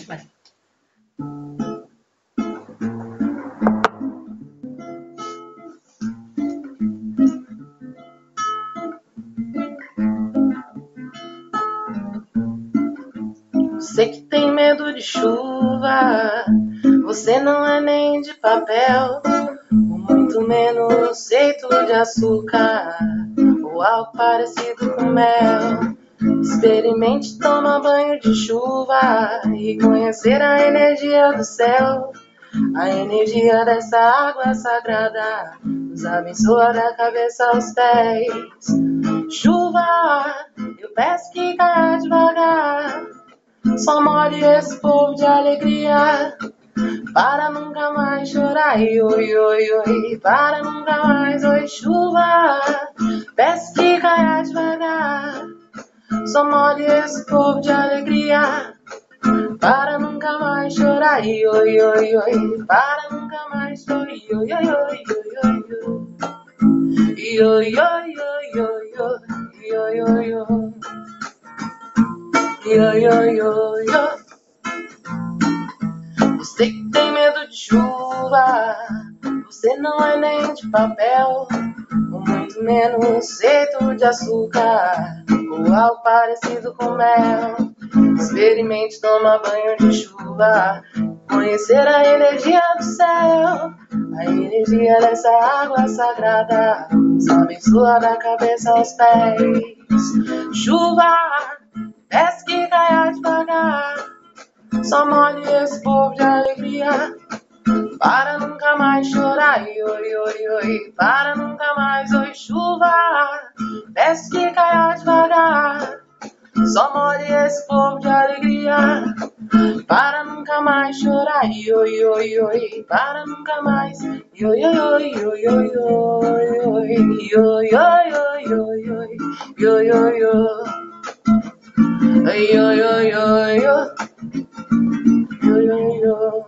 Vai. Você que tem medo de chuva, você não é nem de papel, ou muito menos feito de açúcar, ou algo parecido com mel. Experimente tomar banho de chuva e conhecer a energia do céu. A energia dessa água sagrada nos abençoa da cabeça aos pés. Chuva, eu peço que caia devagar, só molhe esse povo de alegria, para nunca mais chorar. Oi, oi, oi, para nunca mais. Oi, chuva, peço que caia devagar, só molhe esse povo de alegria, para nunca mais chorar. Oi, oi, oi, para nunca mais. Oi, oi, oi, oi, oi, oi, oi, oi, oi, oi, oi, oi. Você que tem medo de chuva, você não é nem de papel, ou muito menos feito de açúcar, ou algo parecido com mel. Experimente tomar banho de chuva, conhecer a energia do céu. A energia dessa água sagrada nos abençoa da cabeça aos pés. Chuva, peço que caia devagar, só molhe esse povo de alegria, para nunca mais chorar. Oi, oi, oi, para nunca mais. Oi, chuva, peço que caia devagar, só molhe esse povo de alegria, para nunca mais chorar. Oi, oi, oi, para nunca mais. Oi, oi, oi, oi, oi, oi, oi, oi, oi, oi, oi, oi, oi, oi, oi. Oi, oi, oi, oi, oi, oi, oi.